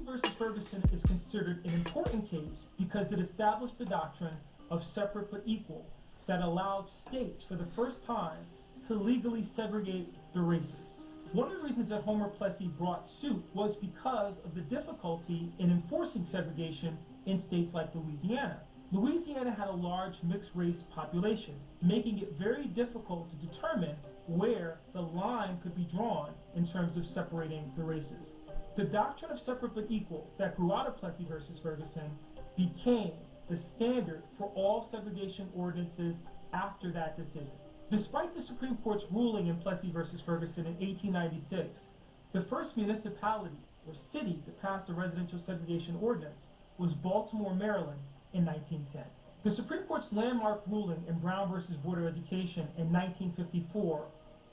versus Ferguson is considered an important case because it established the doctrine of separate but equal that allowed states for the first time to legally segregate the races. One of the reasons that Homer Plessy brought suit was because of the difficulty in enforcing segregation in states like Louisiana. Louisiana had a large mixed-race population, making it very difficult to determine where the line could be drawn in terms of separating the races. The doctrine of separate but equal that grew out of Plessy versus Ferguson became the standard for all segregation ordinances after that decision. Despite the Supreme Court's ruling in Plessy versus Ferguson in 1896, the first municipality or city to pass a residential segregation ordinance was Baltimore, Maryland in 1910. The Supreme Court's landmark ruling in Brown versus Board of Education in 1954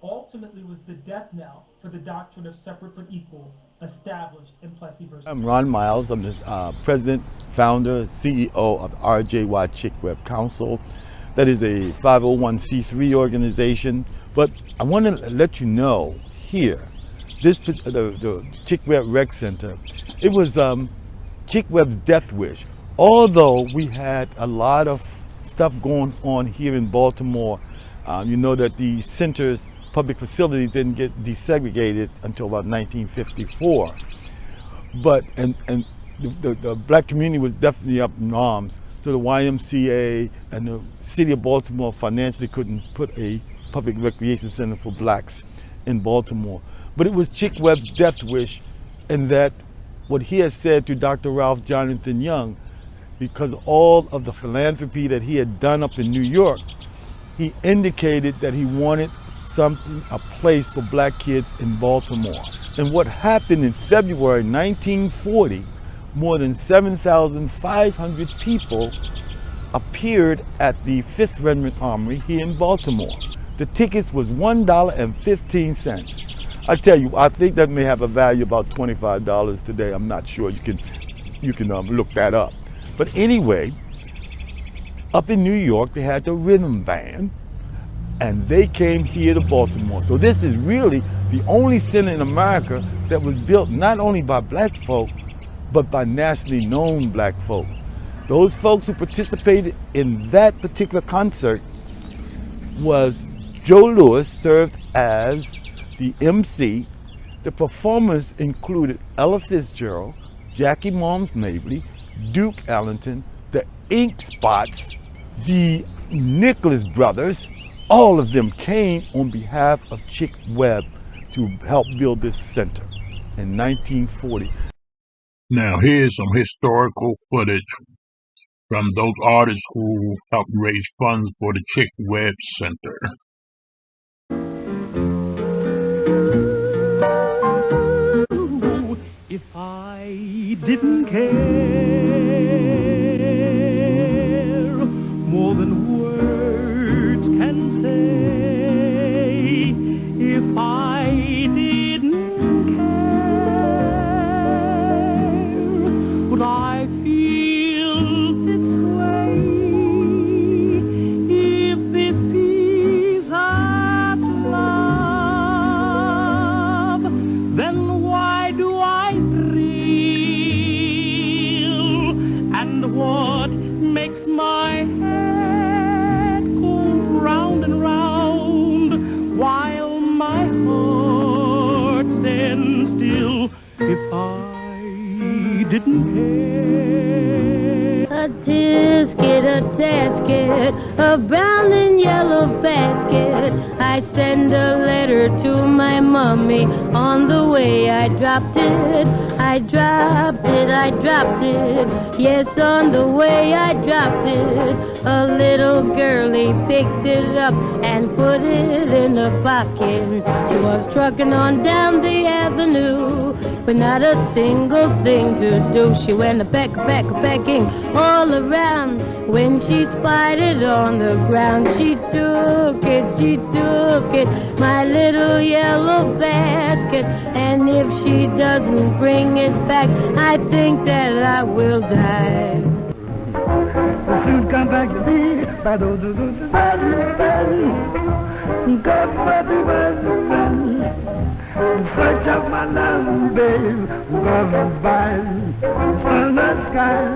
ultimately was the death knell for the doctrine of separate but equal established in Plessy versus. I'm Ron Miles. I'm the president, founder, CEO of the RJY Chick Webb Council. That is a 501c3 organization. But I want to let you know here, the Chick Webb Rec Center, it was Chick Webb's death wish. Although we had a lot of stuff going on here in Baltimore, you know that the center's public facilities didn't get desegregated until about 1954. But the black community was definitely up in arms. So the YMCA and the city of Baltimore financially couldn't put a public recreation center for blacks in Baltimore. But it was Chick Webb's death wish, in that what he has said to Dr. Ralph Jonathan Young, because all of the philanthropy that he had done up in New York, he indicated that he wanted a place for black kids in Baltimore. And what happened in February 1940, more than 7,500 people appeared at the 5th Regiment Armory here in Baltimore. The tickets was $1.15. I tell you, I think that may have a value about $25 today. I'm not sure. You can look that up. But anyway, up in New York, they had the rhythm band, and they came here to Baltimore. So this is really the only center in America that was built not only by black folk, but by nationally known black folk. Those folks who participated in that particular concert was Joe Lewis, served as the MC. The performers included Ella Fitzgerald, Jackie Moms Mabley, Duke Ellington, the Ink Spots, the Nicholas Brothers. All of them came on behalf of Chick Webb to help build this center in 1940. Now here's some historical footage from those artists who helped raise funds for the Chick Webb Center. If I didn't care more than words can say, if I didn't care, would I feel this way? If this is not love, then why do I thrill? And what makes my head go round and round while my heart stands still? If I didn't care. A tisket, a tasket, a brown and yellow basket. I send a letter to my mommy. On the way I dropped it, I dropped it, I dropped it. Yes, on the way I dropped it. A little girlie picked it up and put it in her pocket. She was trucking on down the avenue with not a single thing to do. She went a-pecking all around. When she spied it on the ground, she took it, my little yellow basket. And if she doesn't bring it back, I think that I will die. Soon come back to me. Search of my love, babe, by sun the sky,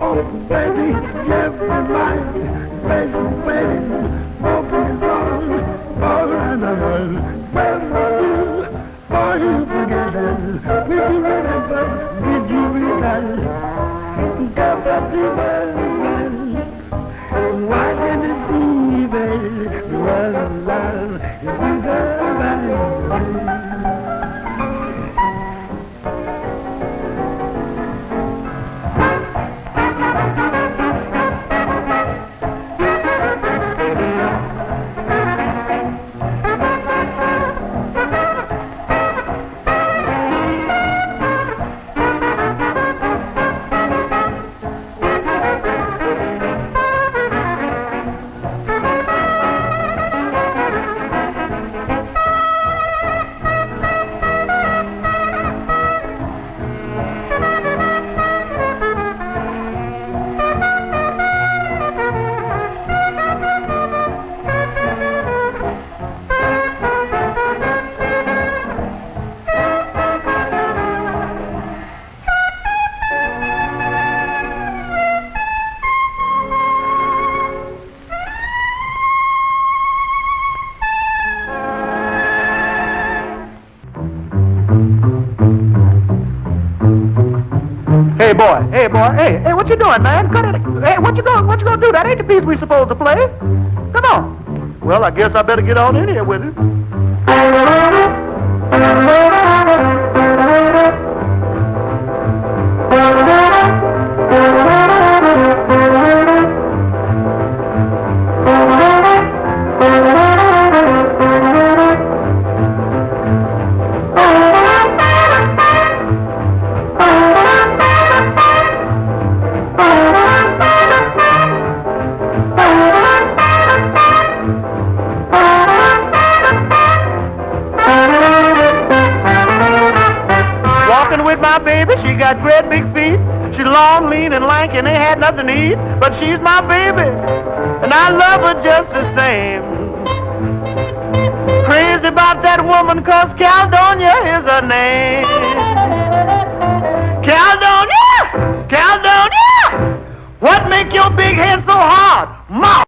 oh, baby, give me mine, baby, baby, open song, for another, for you together, will you remember, did you realize, got up the man, why can't it be, baby, well, love, if you go. Hey boy, hey, what you doing, man? Cut it. Hey, what you gonna do? That ain't the piece we supposed to play. Come on. Well, I guess I better get on in here with it. She got great big feet. She's long, lean, and lank, and ain't had nothing to eat. But she's my baby, and I love her just the same. Crazy about that woman, 'cause Caledonia is her name. Caledonia! Caledonia! What make your big head so hard? Mom!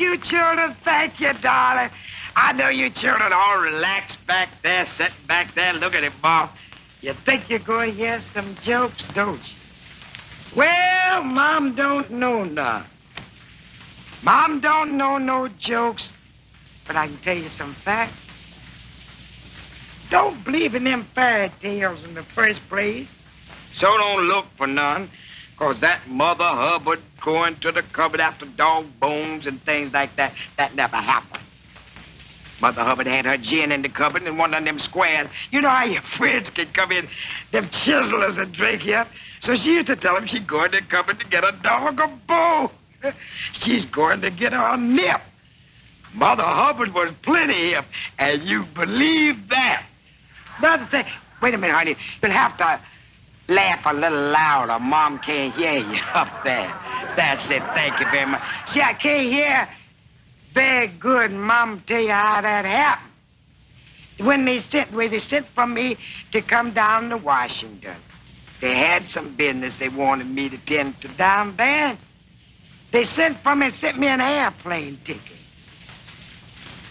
you children. Thank you, darling. I know you children all relaxed back there, sitting back there. Look at it, Bob. You think you're going to hear some jokes, don't you? Well, Mom don't know none. Mom don't know no jokes, but I can tell you some facts. Don't believe in them fairy tales in the first place. So don't look for none, 'cause that Mother Hubbard going to the cupboard after dog bones and things like that, that never happened. Mother Hubbard had her gin in the cupboard and one of them squares. You know how your friends can come in, them chiselers and drink here. So she used to tell them she'd go in the cupboard to get a dog a bone. She's going to get her a nip. Mother Hubbard was plenty hip, and you believe that. Another thing, wait a minute, honey. You'll have to laugh a little louder. Mom can't hear you up there. That's it. Thank you very much. See, I can't hear very good. Mom tell you how that happened. When they sent for me to come down to Washington. They had some business they wanted me to tend to down there. They sent for me and sent me an airplane ticket.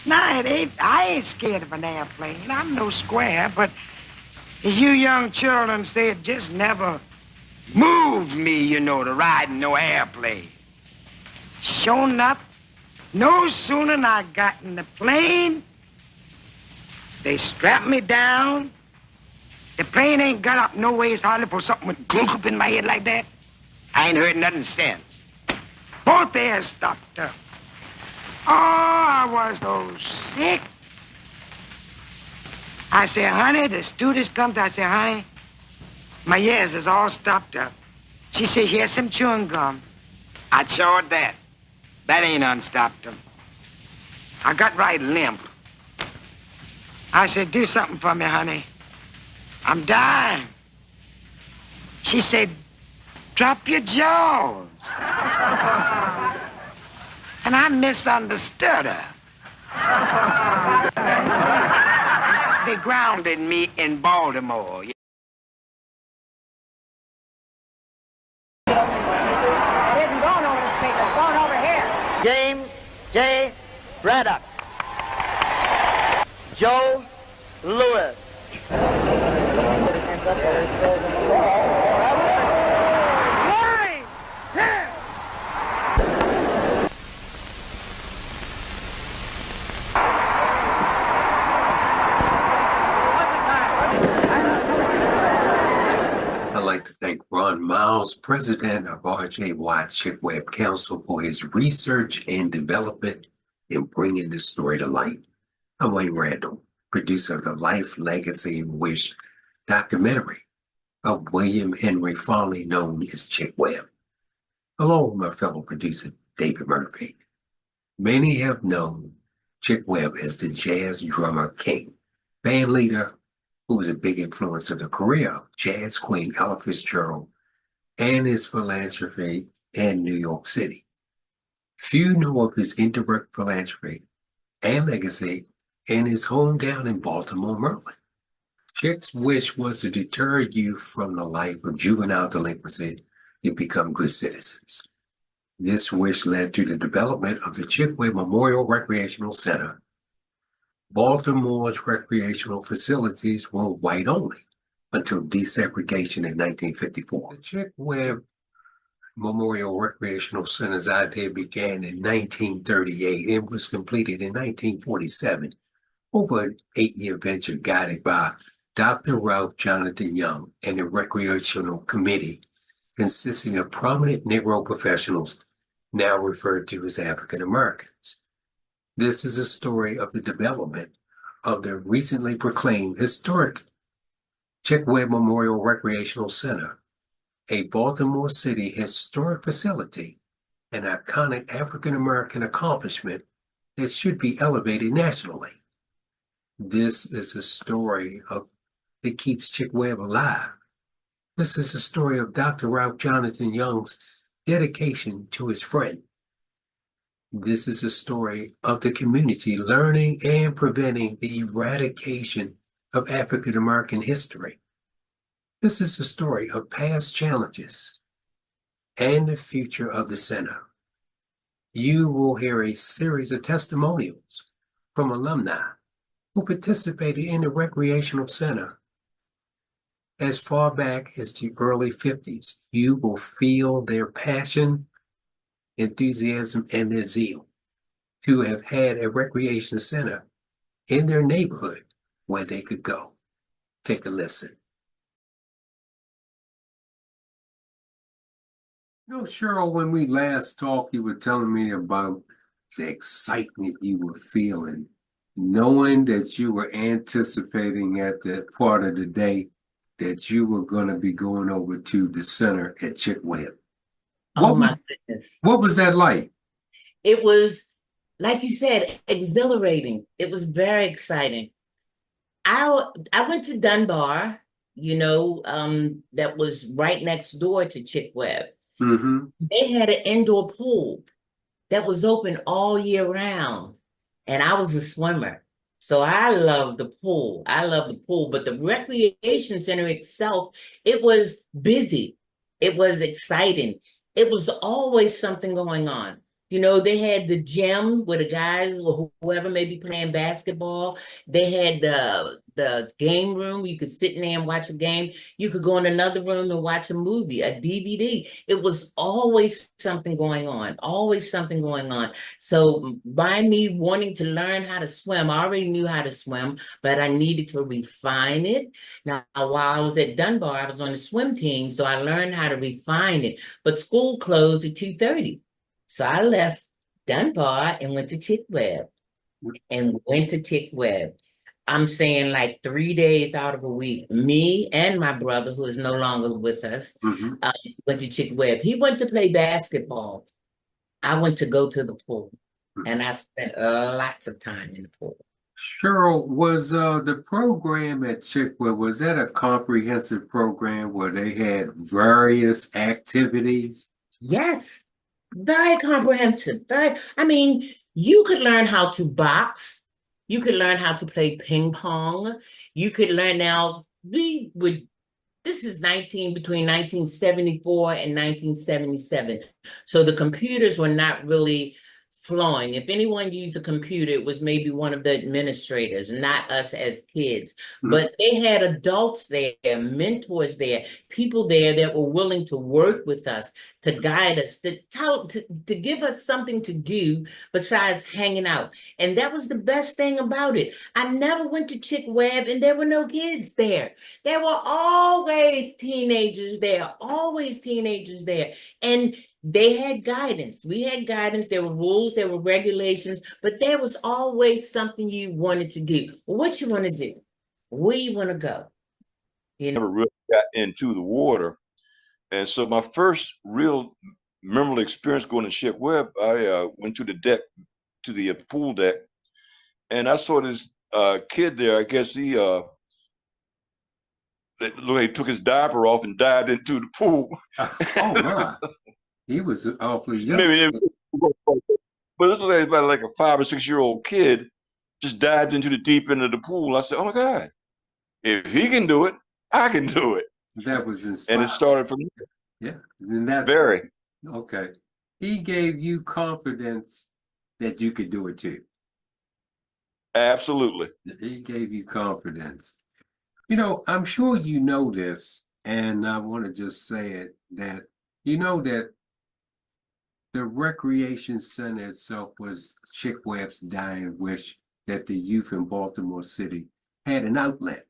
Now, I ain't scared of an airplane. I'm no square, but as you young children say, it just never moved me, you know, to ride in no airplane. Sure enough, no sooner than I got in the plane, they strapped me down. The plane ain't got up no ways hardly for something would clunk up in my head like that. I ain't heard nothing since. Both ears stopped up. Oh, I was so sick. I said, honey, the stewardess comes. I said, honey, my ears is all stopped up. She said, here's some chewing gum. I chawed that. That ain't unstopped them. I got right limp. I said, do something for me, honey. I'm dying. She said, drop your jaws. And I misunderstood her. They grounded me in Baltimore. James J. Braddock. Joe Lewis. I'd like to thank Ron Miles, president of RJY Chick Webb Council, for his research and development in bringing this story to light. I'm Wayne Randall, producer of the Life, Legacy, and Wish documentary of William Henry, fondly known as Chick Webb, along with my fellow producer, David Murphy. Many have known Chick Webb as the jazz drummer king, band leader, who was a big influence of the career of jazz queen Ella Fitzgerald and his philanthropy in New York City. Few know of his indirect philanthropy and legacy in his hometown in Baltimore, Maryland. Chick's wish was to deter youth from the life of juvenile delinquency to become good citizens. This wish led to the development of the Chick Webb Memorial Recreational Center. Baltimore's recreational facilities were white only until desegregation in 1954. The Chick Webb Memorial Recreational Center's idea began in 1938 and was completed in 1947 over an 8-year venture guided by Dr. Ralph Jonathan Young and a recreational committee consisting of prominent Negro professionals now referred to as African Americans. This is a story of the development of the recently proclaimed historic Chick Webb Memorial Recreational Center, a Baltimore City historic facility, an iconic African American accomplishment that should be elevated nationally. This is a story that keeps Chick Webb alive. This is a story of Dr. Ralph Jonathan Young's dedication to his friend. This is a story of the community learning and preventing the eradication of African American history. This is a story of past challenges and the future of the center. you will hear a series of testimonials from alumni who participated in the recreational center as far back as the early 50s. You will feel their passion, enthusiasm, and their zeal to have had a recreation center in their neighborhood where they could go. Take a listen. You know, Cheryl, when we last talked, you were telling me about the excitement you were feeling, knowing that you were anticipating at that part of the day that you were going to be going over to the center at Chick Webb. Oh my goodness. What was that like? It was, like you said, exhilarating. It was very exciting. I went to Dunbar, that was right next door to Chick Webb. Mm-hmm. They had an indoor pool that was open all year round. And I was a swimmer. So I love the pool. I love the pool. But the recreation center itself, it was busy. It was exciting. It was always something going on. They had the gym where the guys or whoever may be playing basketball. They had the game room. You could sit in there and watch a game. You could go in another room and watch a movie, a DVD. It was always something going on, always something going on. So by me wanting to learn how to swim, I already knew how to swim, but I needed to refine it. Now, while I was at Dunbar, I was on the swim team, so I learned how to refine it. But school closed at 2:30. So I left Dunbar and went to Chick Webb. I'm saying like 3 days out of a week. Me and my brother, who is no longer with us, went to Chick Webb. He went to play basketball. I went to go to the pool, and I spent lots of time in the pool. Cheryl, was the program at Chick Webb, was that a comprehensive program where they had various activities? Yes, very comprehensive. You could learn how to box. You could learn how to play ping pong. You could learn this is between 1974 and 1977. So the computers were not really flowing. If anyone used a computer, it was maybe one of the administrators, not us as kids. But they had adults there, mentors there, people there that were willing to work with us, to guide us, to give us something to do besides hanging out. And that was the best thing about it. I never went to Chick Webb and there were no kids there. There were always teenagers there, And they had guidance. We had guidance. There were rules, there were regulations, but there was always something you wanted to do. What you want to do? Where you want to go? Never really got into the water. And so my first real memorable experience going to Chick Webb, I went to the deck, to the pool deck, and I saw this kid there. I guess he took his diaper off and dived into the pool. Oh my. He was awfully young. But this was about like a 5 or 6 year old kid just dived into the deep end of the pool. I said, "Oh my God, if he can do it, I can do it." That was inspiring. And it started from there. Yeah, and that's very okay. He gave you confidence that you could do it too. Absolutely. He gave you confidence. I'm sure you know this, and I want to just say it, that that the recreation center itself was Chick Webb's dying wish that the youth in Baltimore City had an outlet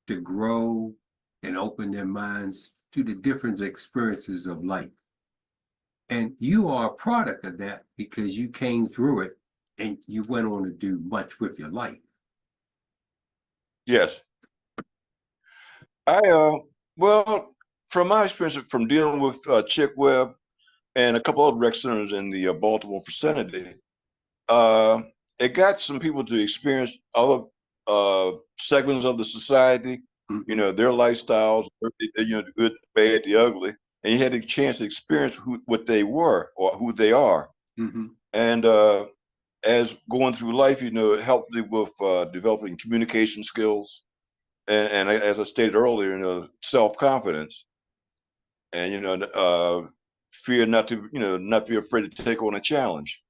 to grow and open their minds to the different experiences of life. And you are a product of that because you came through it and you went on to do much with your life. Yes. Well, from my experience from dealing with Chick Webb and a couple other rec centers in the Baltimore vicinity, it got some people to experience other segments of the society, their lifestyles, the good, the bad, the ugly, and you had a chance to experience what they were or who they are. And as going through life, it helped me with developing communication skills, and as I stated earlier, self-confidence, and fear not to, not be afraid to take on a challenge.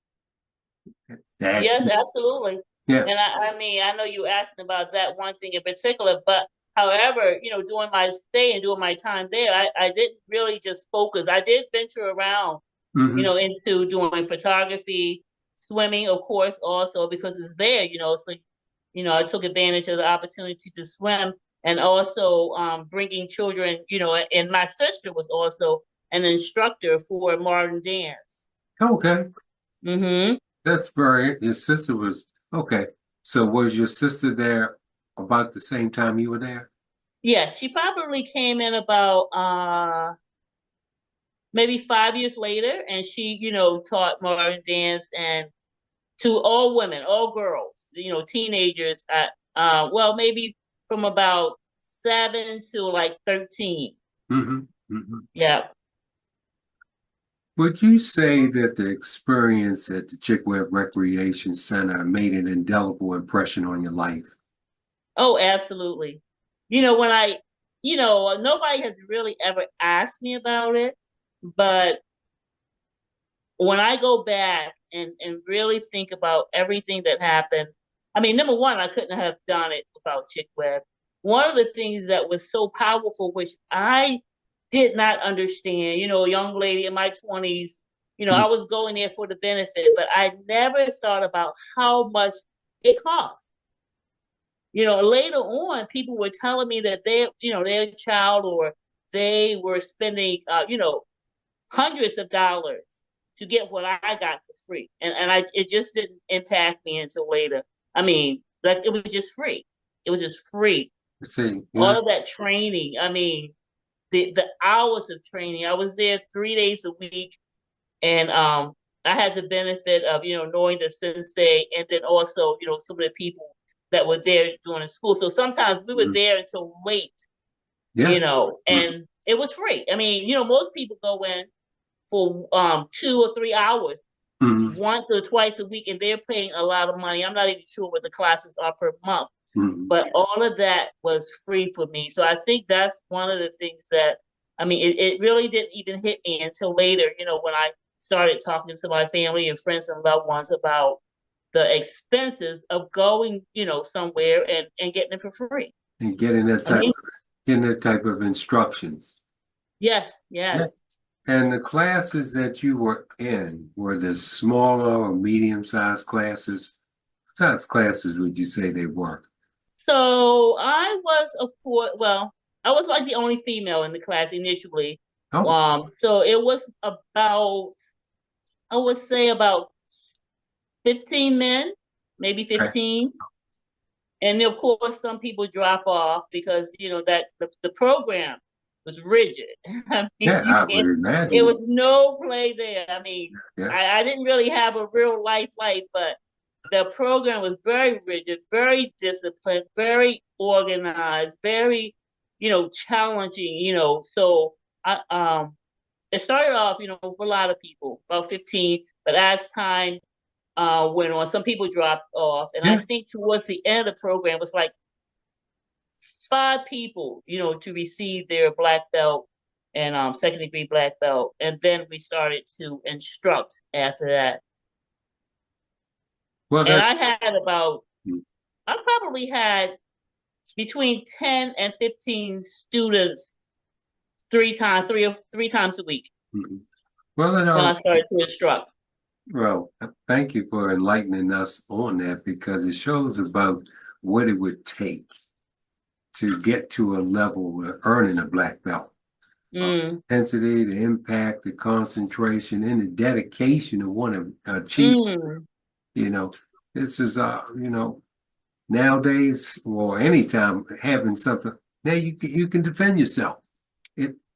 Yes, absolutely. Yeah. And I mean, I know you asking about that one thing in particular, but however, during my stay and during my time there, I didn't really just focus. I did venture around, into doing photography, swimming, of course, also because it's there, so, I took advantage of the opportunity to swim and also bringing children, and my sister was also an instructor for modern dance. Okay. Mm-hmm. Your sister was, okay. So was your sister there about the same time you were there? Yes, she probably came in about maybe 5 years later, and she, taught modern dance and to all women, all girls, teenagers at well, maybe from about 7 to like 13. Yeah. Would you say that the experience at the Chick Webb Recreation Center made an indelible impression on your life? Oh, absolutely. When nobody has really ever asked me about it, but when I go back and really think about everything that happened, I mean, number one, I couldn't have done it without Chick Webb. One of the things that was so powerful, which I did not understand, a young lady in my 20s, I was going there for the benefit, but I never thought about how much it cost. Later on, people were telling me that their child or they were spending, hundreds of dollars to get what I got for free. And it just didn't impact me until later. I mean, like it was just free. It was just free. All of that training. I mean, the hours of training. I was there 3 days a week. And I had the benefit of, knowing the sensei and then also, some of the people that were there during the school. So sometimes we were there until late, and it was free. I mean, most people go in for 2 or 3 hours, once or twice a week, and they're paying a lot of money. I'm not even sure what the classes are per month, but all of that was free for me. So I think that's one of the things that, I mean, it really didn't even hit me until later, when I started talking to my family and friends and loved ones about the expenses of going, somewhere and getting it for free. And getting that type of instructions. Yes. And the classes that you were in, were the smaller or medium-sized classes? What size classes would you say they were? So I was like the only female in the class initially. Oh. So it was about, I would say about 15 men, maybe 15. And of course, some people drop off because, that the program was rigid. I mean, I would imagine. There was no play there. I mean, I didn't really have a real life, but the program was very rigid, very disciplined, very organized, very, challenging, so it started off, for a lot of people, about 15, but as time went on, some people dropped off. And I think towards the end of the program, it was like 5 people, to receive their black belt and second degree black belt. And then we started to instruct after that. Well, and I probably had between 10 and 15 students 3 times a week. Well, when I started to instruct. Well, thank you for enlightening us on that, because it shows about what it would take to get to a level of earning a black belt. Intensity, the impact, the concentration, and the dedication to want to achieve. This is, nowadays or anytime having something, now you can defend yourself.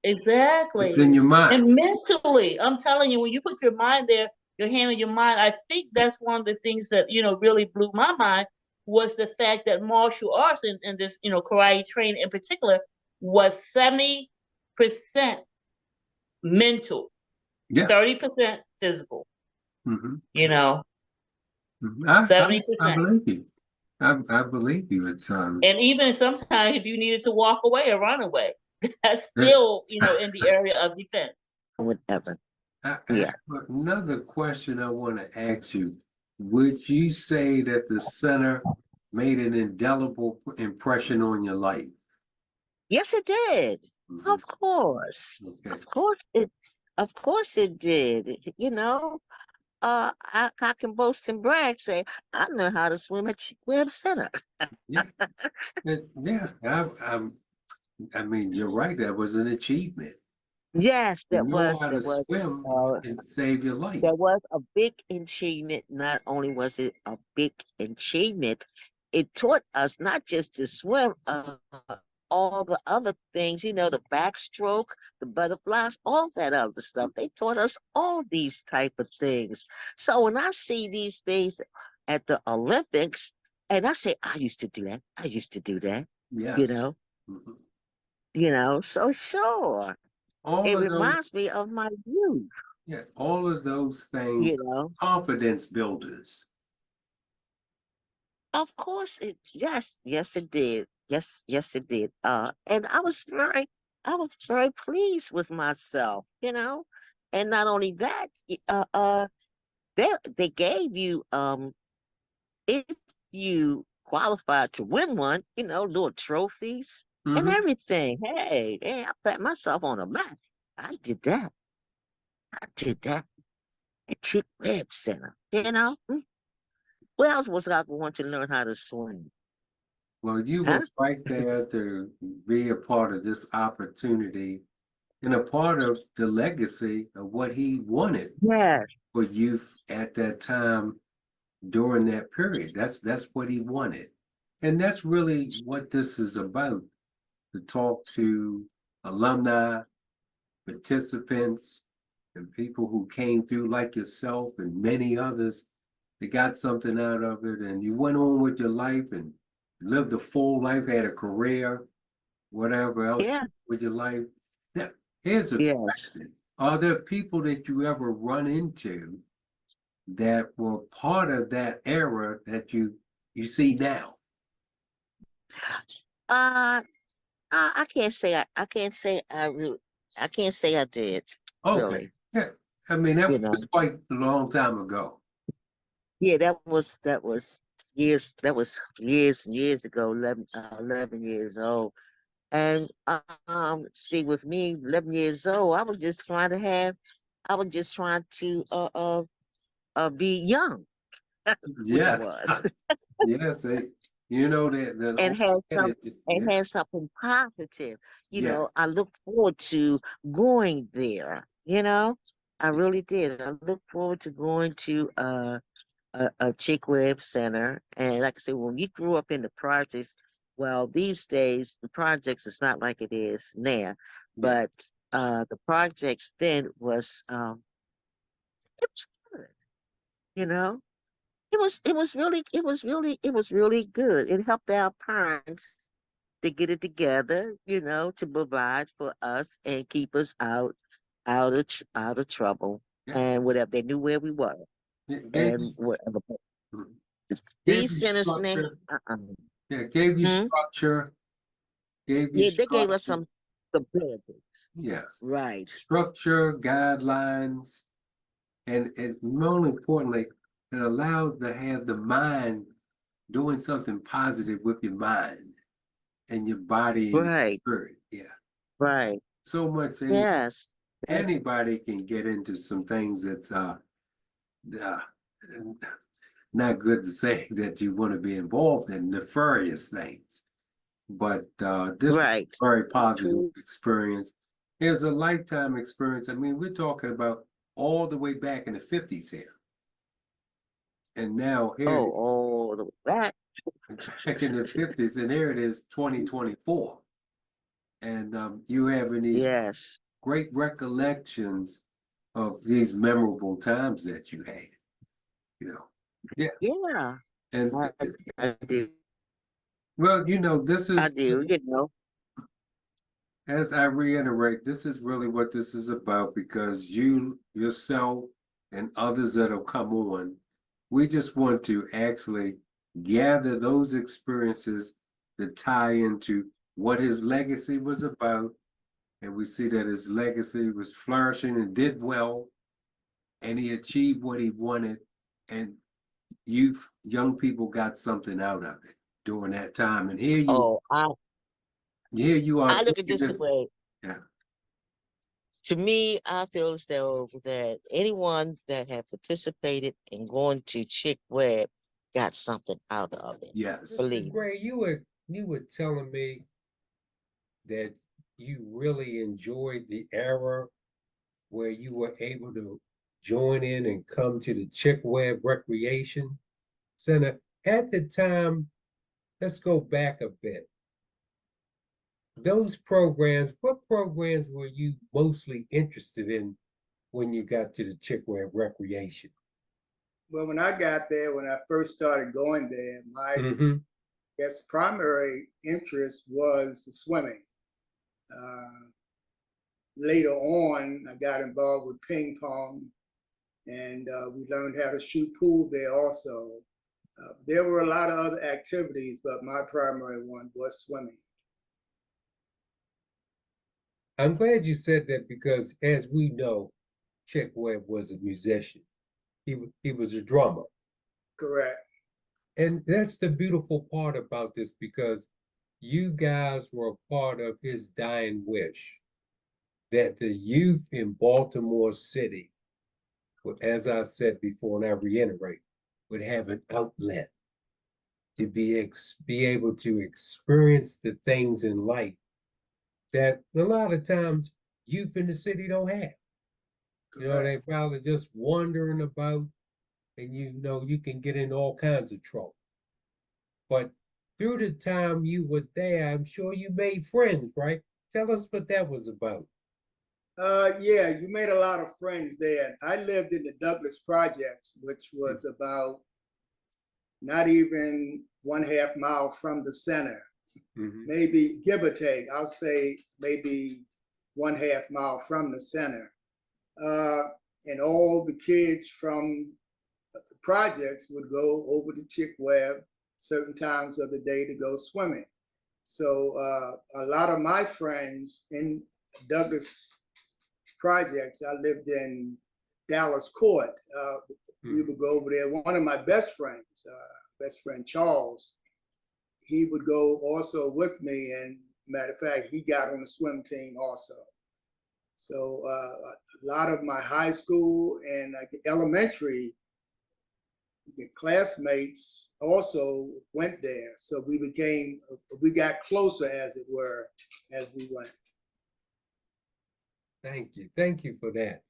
Exactly. It's in your mind. And mentally, I'm telling you, when you put your mind there, your hand on your mind, I think that's one of the things that, really blew my mind, was the fact that martial arts and this, karate training in particular, was 70% mental, 30% physical. 70%. I believe you. I believe you. It's and even sometimes if you needed to walk away or run away, that's still, in the area of defense. Whatever. I Yeah. have another question I want to ask you. Would you say that the center made an indelible impression on your life? Yes, it did. Mhm. Of course. Okay. Of course it did. You know, I can boast and brag, say, I know how to swim at Chick Webb Center. Yeah. Yeah. I mean, you're right. That was an achievement. Yes, You know how to swim uh, and save your life. there was a big achievement. Not only was it a big achievement, it taught us not just to swim, all the other things, you know, the backstroke, the butterflies, all that other stuff. They taught us all these type of things. So when I see these things at the Olympics, and I say, I used to do that. I used to do that. You Yes. know, Mhm. so sure. All It of those, reminds me of my youth, yeah, all of those you things, know. confidence builders. Of course it yes it did. Yes it did. And I was very pleased with myself, you know. And not only that, they gave you if you qualified to win one, you know, little trophies and Hmm. everything. Hey, I pat myself on the back. I did that. I did that at Chick Webb Center, you know. Where else was I going to learn how to swim? Well, you were Huh? right there to be a part of this opportunity and a part of the legacy of what he wanted Yes. for youth at that time during that period. That's what he wanted. And that's really what this is about, to talk to alumni, participants, and people who came through like yourself and many others that got something out of it, and you went on with your life and lived a full life, had a career, whatever else Yeah. with your life. Now, here's a Yes. question. Are there people that you ever run into that were part of that era that you see now? Uh, I can't say I can't say I really I can't say I did Okay. really. Yeah. I mean, that You was know, quite a long time ago. yeah, that was years and years ago, 11 years old. And see, with me, 11 years old, I was just trying to be young, which I Yeah. was, Yes. You know that and old had some adage, and yeah. had something positive. You know, Yes. I look forward to going there. You know, I really did. I look forward to going to a Chick Webb Center. And like I said, when you grew up in the projects, well, these days the projects is not like it is now, Yeah. but the projects then was it was good. You know, it was really good. It helped our parents to get it together, you know, to provide for us and keep us out of trouble Yeah. and whatever. They knew where we were It gave and whatever. you gave These you centers now, structure. uh-uh. Yeah, gave you Hmm? structure, gave you Yeah, they gave us structure. some abilities. Yes. Right. Structure, guidelines, and more importantly, it allowed to have the mind doing something positive with your mind and your body and your Right. spirit. Yeah. Right. So much Yes. anybody can get into some things that's uh not good to say that you want to be involved in nefarious things. But this was Right. a very positive True. experience. It was a lifetime experience. I mean, we're talking about all the way back in the 50s here. And now here it Oh, is all the way back. back in the 50s, and here it is 2024. And you having these Yes. great recollections of these memorable times that you had, you know. Yeah. Yeah. And I, I do. well, this I is, do, you know. as I reiterate, this is really what this is about, because you, yourself, and others that have come on, we just want to actually gather those experiences that tie into what his legacy was about. And we see that his legacy was flourishing and did well. and he achieved what he wanted, and young people got something out of it during that time. And Oh, here you are I look at taking this it. way. Yeah. To me, I feel as though that anyone that had participated in going to Chick Webb got something out of it. Yes. Believe Mr. Gray, you were telling me that you really enjoyed the era where you were able to join in and come to the Chick Webb Recreation Center. At the time, let's go back a bit. Those programs, what programs were you mostly interested in when you got to the Chick Webb Recreation? Well, when I got there, when I first started going there, my guess primary interest was the swimming. Later on, I got involved with ping pong, and we learned how to shoot pool there also. There were a lot of other activities, but my primary one was swimming. I'm glad you said that because, as we know, Chick Webb was a musician. He was a drummer. Correct. And that's the beautiful part about this, because you guys were a part of his dying wish that the youth in Baltimore City, as I said before, and I reiterate, would have an outlet to be able to experience the things in life that a lot of times youth in the city don't have. You know, they probably just wandering about, and you can get in all kinds of trouble. But through the time you were there, I'm sure you made friends, right? Tell us what that was about. Yeah, you made a lot of friends there. I lived in the Douglas Projects, which was about not even 1/2 mile from the center. Maybe give or take, I'll say maybe 1/2 mile from the center. And all the kids from the projects would go over to Chick Webb certain times of the day to go swimming. So a lot of my friends in Douglas Projects, I lived in Dallas Court. We would go over there. One of my best friend Charles, he would go also with me, and matter of fact, he got on the swim team also. So a lot of my high school and elementary classmates also went there. So we got closer, as it were, as we went. Thank you for that.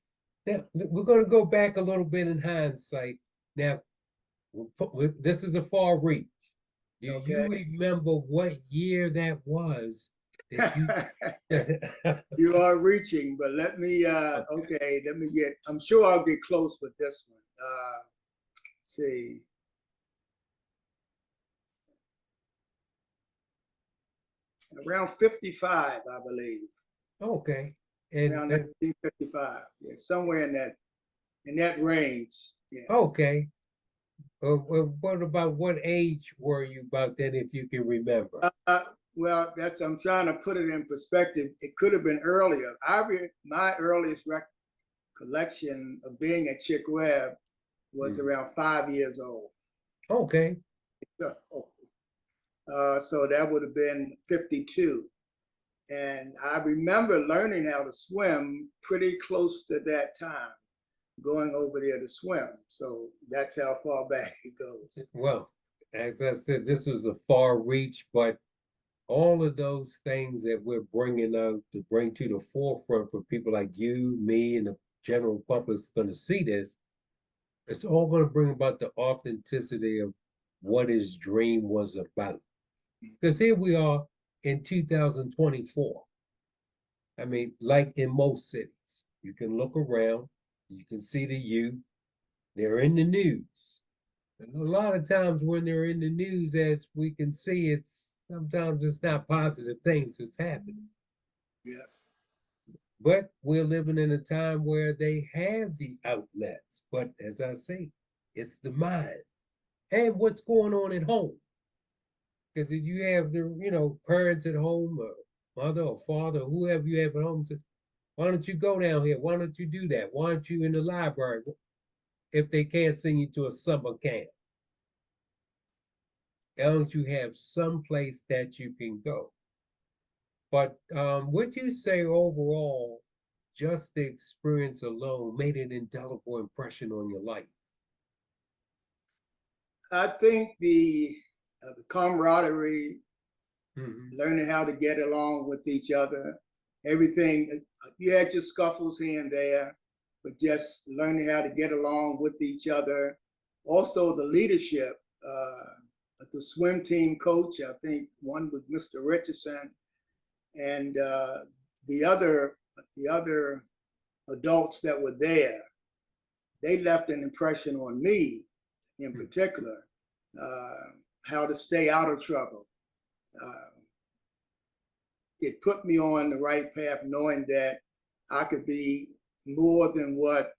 Now, we're going to go back a little bit in hindsight. Now, this is a far reach. Do you remember what year that was? You are reaching, but let me I'm sure I'll get close with this one. Let's see. Around 55, I believe. Okay. Around 1955. Yeah, somewhere in that range. Yeah. Okay. What about what age were you about then, if you can remember? Well, I'm trying to put it in perspective. It could have been earlier. My earliest recollection of being at Chick Webb was around 5 years old. Okay. So that would have been 52. And I remember learning how to swim pretty close to that time, going over there to swim. So that's how far back it goes. Well, as I said, this was a far reach, but all of those things that we're bringing out to bring to the forefront for people like you, me, and the general public is going to see this, it's all going to bring about the authenticity of what his dream was about. Because here we are in 2024. I mean, like in most cities, you can look around, you can see the youth, they're in the news. And a lot of times when they're in the news, as we can see, sometimes it's not positive things that's happening. Yes. But we're living in a time where they have the outlets. But as I say, it's the mind and what's going on at home. Because if you have the, parents at home, or mother or father, whoever you have at home, say, Why don't you go down here? Why don't you do that? Why aren't you in the library? If they can't send you to a summer camp, why don't you have some place that you can go? But would you say overall, just the experience alone made an indelible impression on your life? I think the camaraderie, learning how to get along with each other, everything, you had your scuffles here and there, but just learning how to get along with each other. Also the leadership, the swim team coach, I think one was Mr. Richardson, and the other adults that were there, they left an impression on me in particular, how to stay out of trouble. It put me on the right path, knowing that I could be more than what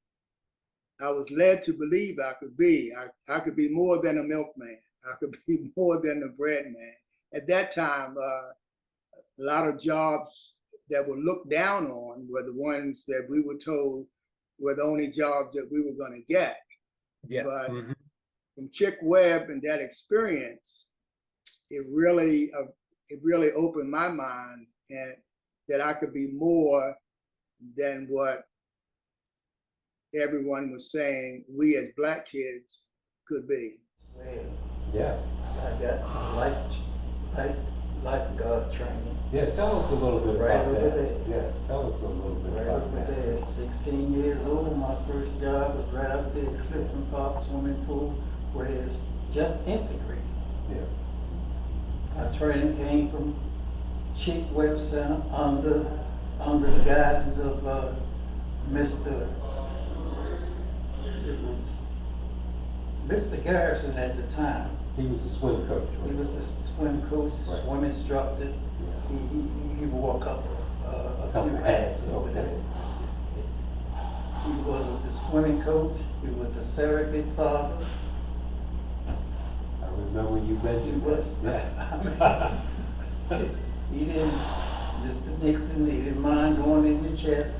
I was led to believe I could be. I could be more than a milkman. I could be more than a bread man. At that time, a lot of jobs that were looked down on were the ones that we were told were the only jobs that we were going to get. Yeah. But from Chick Webb and that experience, it really opened my mind, and that I could be more than what everyone was saying we as Black kids could be. Yes. I got lifeguard training. Yeah, tell us a little bit about over that. there. Yeah, tell us a little bit Right about over that. there, 16 years old, my first job was right up there at Clifton Park swimming pool, where it's just integrated. Yeah. My training came from Chick Webb Center under the guidance of Mr. Garrison at the time. He was the swim coach. He was the swim coach, Right. swim instructor. Yeah. He wore a Couple few hats hats over over there. there. He was the swimming coach. He was the surrogate father. I remember you mentioned was. that. He didn't, Mr. Nixon, he didn't mind going in the chest.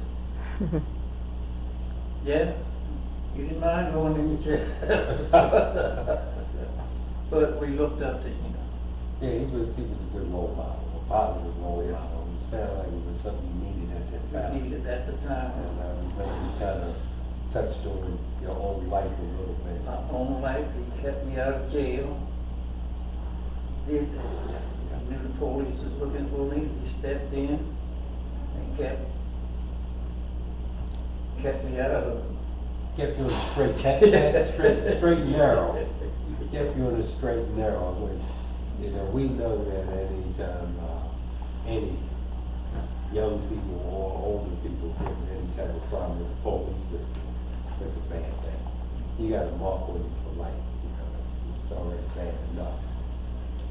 Yeah, he didn't mind going in the chest. But we looked up to him. Yeah, he was a good role model, a positive role model. It sounded like it was something you needed at that time. We needed at the time. And I remember you kind of touched on your own life a little bit. My own life, he kept me out of jail. Did that. I knew the police was looking for me. He stepped in and kept me out of. Kept you on the straight and narrow. Kept you on the straight and narrow. Which, we know that any time any young people or older people get any type of problem with the police system, it's a bad thing. You got to mark with it for life, it's already bad enough.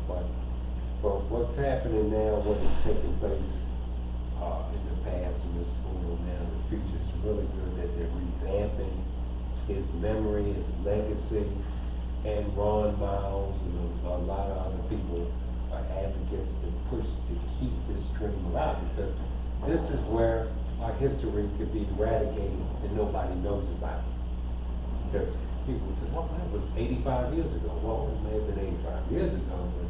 But what's happening now, what is taking place in the past and what's going on now in the future, is really good that they're revamping his memory, his legacy, and Ron Miles and a lot of other people are advocates to push to keep this dream alive, because this is where our history could be eradicated and nobody knows about it. Because people would say, well, that was 85 years ago. Well, it may have been 85 years ago, but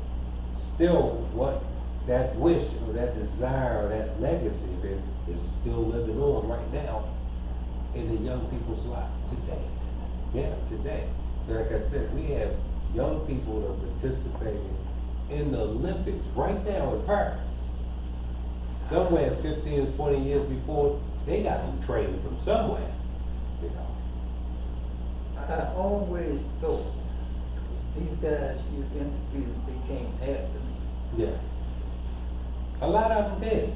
still, what that wish or that desire or that legacy of it is still living on right now in the young people's lives today. Yeah, today. Like I said, we have young people that are participating in the Olympics right now in Paris. Somewhere 15 or 20 years before, they got some training from somewhere, I always thought, these guys you interviewed, they came after me. Yeah. A lot of them did.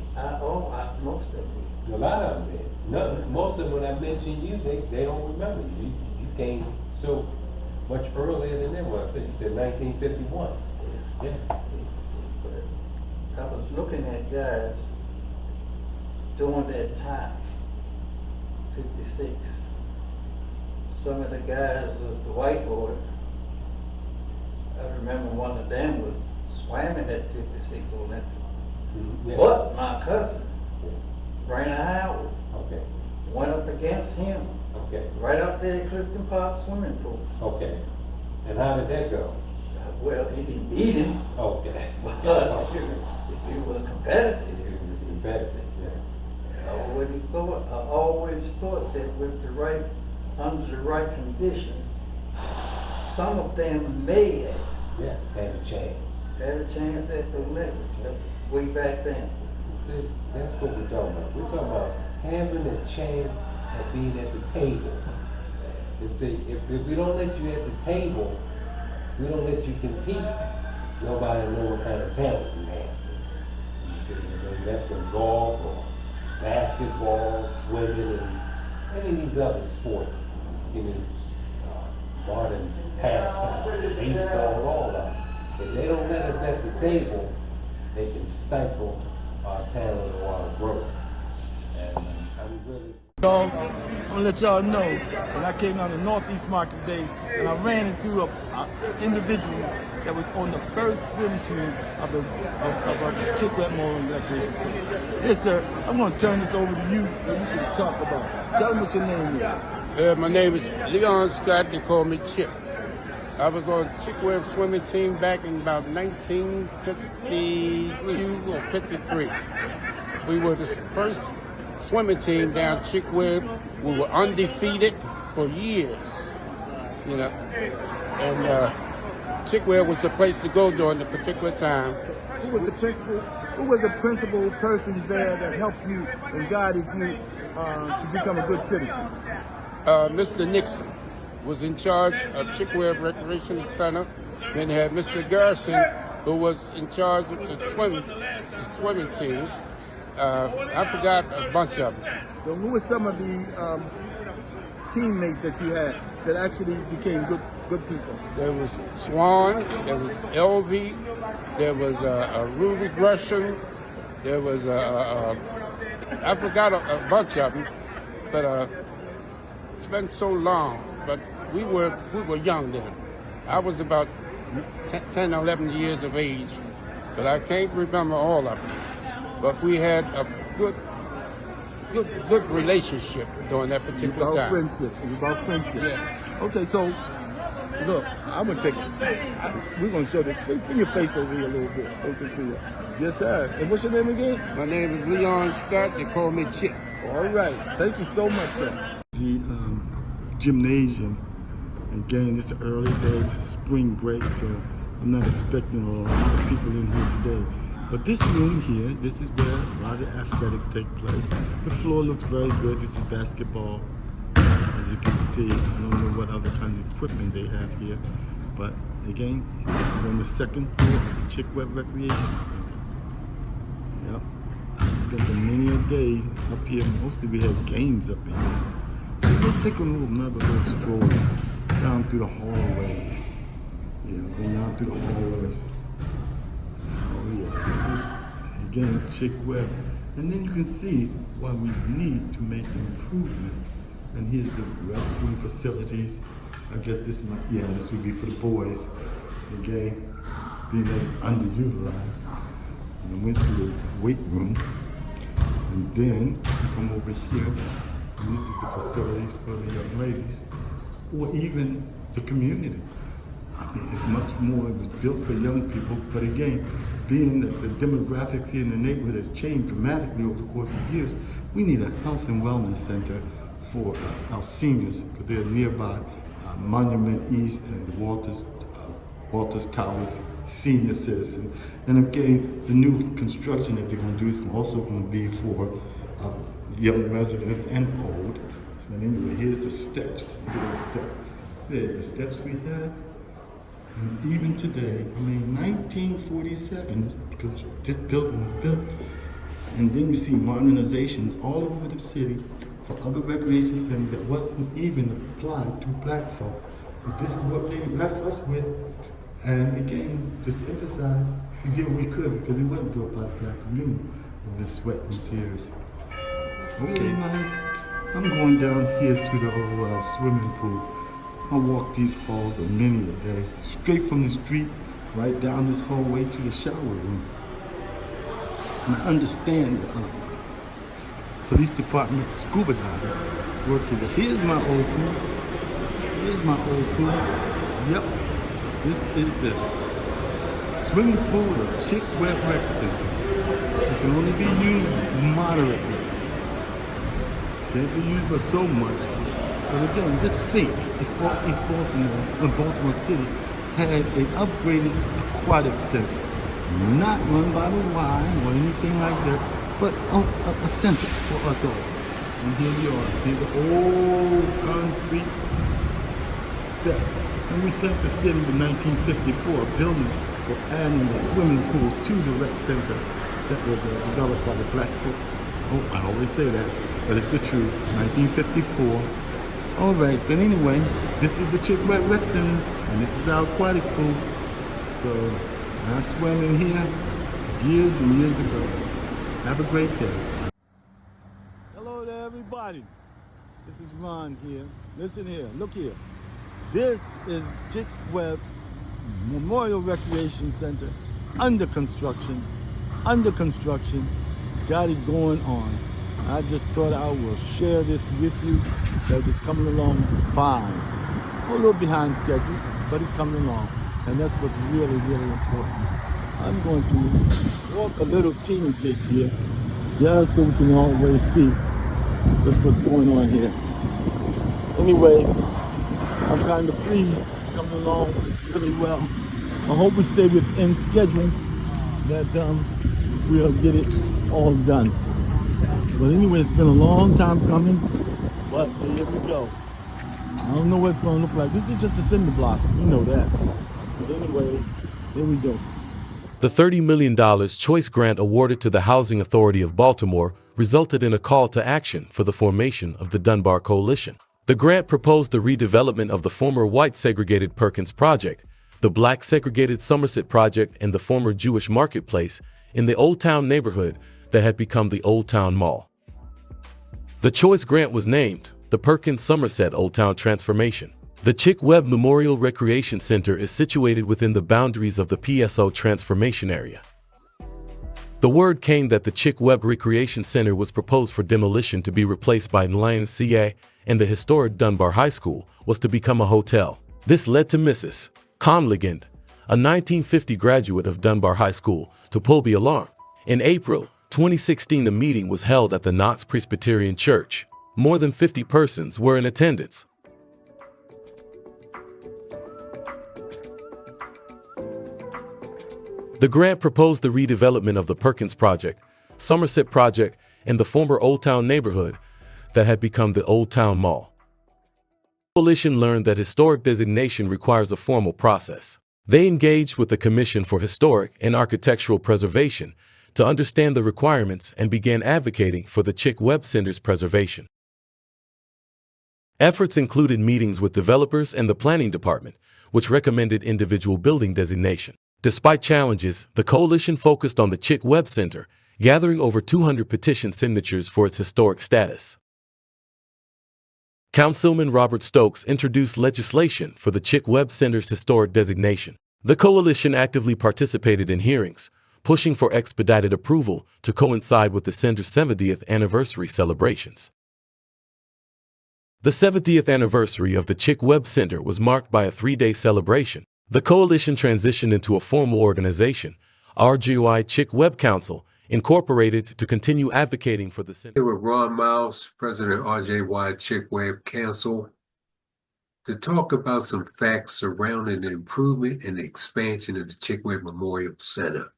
Most of them. A lot of them did. No, most of them, when I mentioned you, they don't remember you. You came so much earlier than them. Well, I think you said 1951. Yeah. I was looking at guys during that time, 56. Some of the guys was the whiteboard. I remember one of them was swimming at 56 Olympic. Yeah. But my cousin, Rainer Howard. Okay. Went up against him. Okay. Right up there at Clifton Park swimming pool. Okay. And how did that go? Well, he didn't beat him. Okay. But he was competitive. He was competitive, yeah. I always thought that with under the right conditions, some of them may have had a chance at the Olympics way back then. See, that's what we're talking about. We're talking about having a chance of being at the table. And see, if we don't let you at the table, we don't let you compete, nobody will know what kind of talent you have. You see, that's from golf or basketball, swimming, and any of these other sports in this modern pastime, baseball, all of them. If they don't let us at the table, they can stifle our talent or our growth. And I'm really... I'm gonna let y'all know when I came down to Northeast Market Day and I ran into an individual that was on the first swim team of a Chick Webb Recreation Center. Yes, sir. I'm gonna turn this over to you so you can talk about it. Tell them what your name is. My name is Leon Scott. They call me Chip. I was on Chick Webb swimming team back in about 1952 or 53. We were the first swimming team down Chick Webb. We were undefeated for years, you know. And Chick Webb was the place to go during the particular time. Who was the principal persons there that helped you and guided you to become a good citizen? Mr. Nixon was in charge of Chick Webb Recreation Center. Then they had Mr. Garrison, who was in charge of the swimming team. I forgot a bunch of them. So who were some of the teammates that you had that actually became good people? There was Swan, there was LV, there was Ruby Gresham, there was I forgot a bunch of them, but it's been so long. But we were young then. I was about 10, 11 years of age, but I can't remember all of them. But we had a good relationship during that particular time. It was about friendship. Yeah. Okay, so look, I'm gonna take it. We're gonna show this. Bring your face over here a little bit so we can see it. Yes, sir. And what's your name again? My name is Leon Scott. They call me Chip. All right. Thank you so much, sir. The gymnasium. Again, it's the early days. It's spring break, so I'm not expecting a lot of people in here today. But this room here, this is where a lot of athletics take place. The floor looks very good. This is basketball. As you can see, I don't know what other kind of equipment they have here. But again, this is on the second floor of the Chick Webb Recreation Center. Yep. I've spent many a day up here. Mostly we have games up in here. So we'll take another little stroll down through the hallway. Yeah, go down through the hallways. Oh yeah, this is, again, Chick Webb. And then you can see why we need to make improvements. And here's the restroom facilities. I guess this is this would be for the boys. Again, being that it's underutilized. And I went to the weight room. And then come over here. And this is the facilities for the young ladies. Or even the community. I mean, it's much more, it was built for young people, but again, being that the demographics here in the neighborhood has changed dramatically over the course of years, we need a health and wellness center for our seniors, because they're nearby Monument East and Walters Towers Senior Citizen. And again, the new construction that they're going to do is also going to be for young residents and old. But anyway, here's the steps. There's the steps we have. And even today, I mean, 1947, because this building was built. And then you see modernizations all over the city for other recreation centers that wasn't even applied to black folk. But this is what they left us with. And again, just to emphasize, we did what we could because it wasn't built by the black community with the sweat and tears. Okay, guys, I'm going down here to the old swimming pool. I walk these halls many a day, straight from the street, right down this hallway to the shower room. And I understand police department scuba divers work here. Here's my old pool. Here's my old pool. Yep. This is the swimming pool of Chick Webb Rec Center. It can only be used moderately. Can't be used by so much. But again, just think if East Baltimore and Baltimore City had an upgraded aquatic center, not run by the Y or anything like that, but a center for us all. And here we are. Here's the old concrete steps. And we thank the city in 1954 building for adding the swimming pool to the rec center that was developed by the black folk. Oh, I always say that, but it's the truth. 1954. All right, but anyway, this is the Chick Webb Rec Center, and this is our aquatic pool. So I swam in here years and years ago. Have a great day. Hello there, everybody. This is Ron here. Listen here, look here. This is Chick Webb Memorial Recreation Center, under construction. Got it going on. I just thought I will share this with you, that it's coming along fine. A little behind schedule, but it's coming along. And that's what's really, really important. I'm going to walk a little teeny bit here, just so we can always see just what's going on here. Anyway, I'm kind of pleased. It's coming along really well. I hope we stay within schedule, that we'll get it all done. But anyway, it's been a long time coming, but here we go. I don't know what it's going to look like. This is just a cinder block. You know that. But anyway, here we go. The $30 million Choice Grant awarded to the Housing Authority of Baltimore resulted in a call to action for the formation of the Dunbar Coalition. The grant proposed the redevelopment of the former white segregated Perkins Project, the black segregated Somerset Project, and the former Jewish Marketplace in the Old Town neighborhood that had become the Old Town Mall. The Choice Grant was named the Perkins Somerset Old Town Transformation. The Chick Webb Memorial Recreation Center is situated within the boundaries of the PSO Transformation Area. The word came that the Chick Webb Recreation Center was proposed for demolition to be replaced by YMCA, and the historic Dunbar High School was to become a hotel. This led to Mrs. Conligand, a 1950 graduate of Dunbar High School, to pull the alarm. In April 2016, the meeting was held at the Knox Presbyterian Church. More than 50 persons were in attendance. The grant proposed the redevelopment of the Perkins Project, Somerset Project, and the former Old Town neighborhood that had become the Old Town Mall. The coalition learned that historic designation requires a formal process. They engaged with the Commission for Historic and Architectural Preservation to understand the requirements and began advocating for the Chick Webb Center's preservation. Efforts included meetings with developers and the planning department, which recommended individual building designation. Despite challenges, the coalition focused on the Chick Webb Center, gathering over 200 petition signatures for its historic status. Councilman Robert Stokes introduced legislation for the Chick Webb Center's historic designation. The coalition actively participated in hearings, pushing for expedited approval to coincide with the center's 70th anniversary celebrations. The 70th anniversary of the Chick Webb Center was marked by a 3-day celebration. The coalition transitioned into a formal organization, RJY Chick Webb Council, Incorporated, to continue advocating for the center. Here with Ron Miles, President RJY Chick Webb Council, to talk about some facts surrounding the improvement and the expansion of the Chick Webb Memorial Center.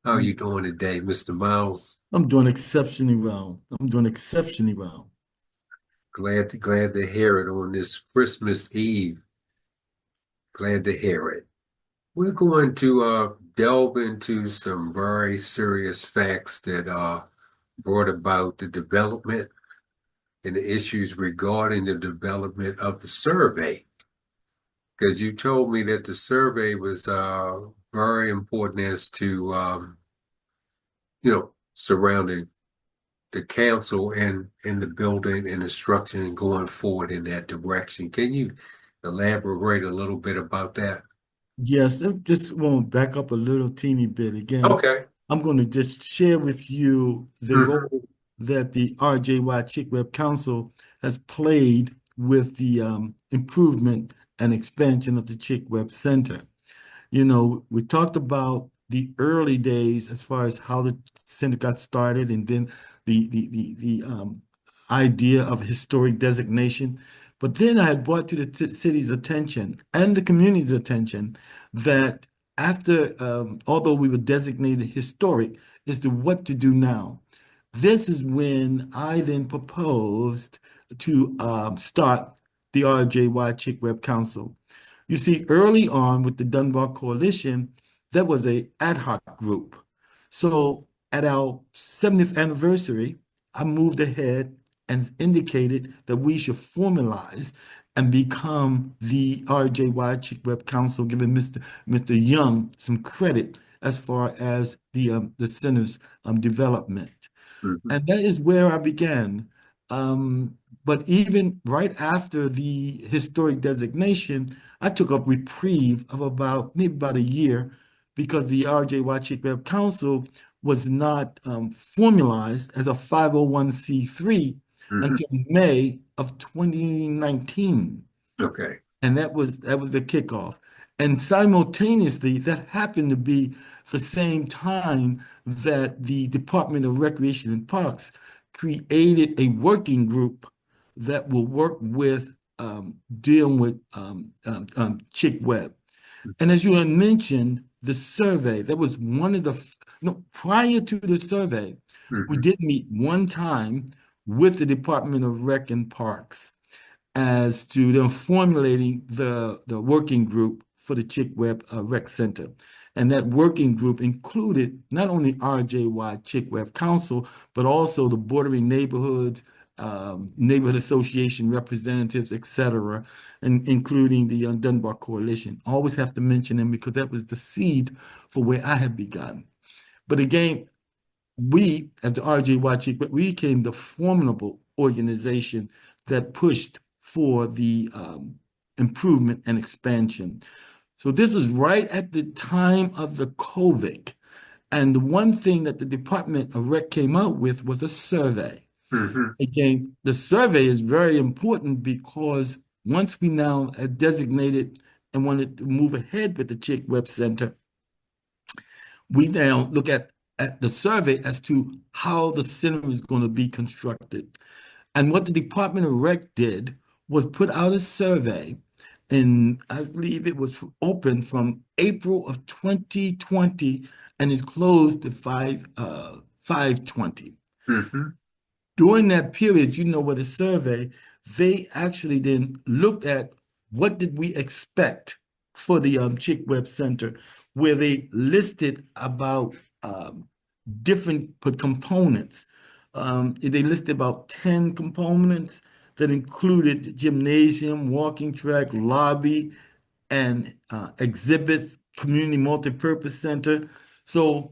How are you doing today, Mr. Miles? I'm doing exceptionally well. Glad to hear it on this Christmas Eve. Glad to hear it. We're going to delve into some very serious facts that brought about the development and the issues regarding the development of the survey. Because you told me that the survey was very important as to, surrounding the council and the building and the structure and going forward in that direction. Can you elaborate a little bit about that? Yes, I just want to back up a little teeny bit again. Okay. I'm going to just share with you the role that the RJY Chick Webb Council has played with the improvement and expansion of the Chick Webb Center. You know, we talked about the early days as far as how the center got started, and then the idea of historic designation. But then I had brought to the city's attention and the community's attention that after, although we were designated historic, is to what to do now. This is when I then proposed to start the RJY Chick Webb Council. You see, early on with the Dunbar Coalition, that was a ad hoc group. So at our 70th anniversary, I moved ahead and indicated that we should formalize and become the RJY Chick Webb Council, giving Mr. Young some credit as far as the center's development. And that is where I began. But even right after the historic designation, I took a reprieve of maybe about a year, because the RJY Chick Webb Council was not formalized as a 501c3 until May of 2019. Okay. And that was the kickoff. And simultaneously, that happened to be the same time that the Department of Recreation and Parks created a working group that will work with dealing with Chick Webb. And as you had mentioned, the survey, that was one of the, prior to the survey, we did meet one time with the Department of Rec and Parks as to them formulating the working group for the Chick Webb Rec Center. And that working group included not only RJY Chick Webb Council, but also the bordering neighborhoods, neighborhood association representatives, et cetera, and including the Dunbar Coalition. Always have to mention them because that was the seed for where I had begun. But again, we, as the RJY Chick Webb, we became the formidable organization that pushed for the improvement and expansion. So this was right at the time of the COVID. And the one thing that the Department of Rec came out with was a survey. Again, the survey is very important because once we now had designated and wanted to move ahead with the Chick Webb Center, we now look at the survey as to how the center is going to be constructed. And what the Department of Rec did was put out a survey, and I believe it was open from April of 2020 and is closed at 5/20. During that period, with the survey, they actually then looked at what did we expect for the Chick Webb Center, where they listed about different components. They listed about 10 components that included gymnasium, walking track, lobby, and exhibits, community multipurpose center. So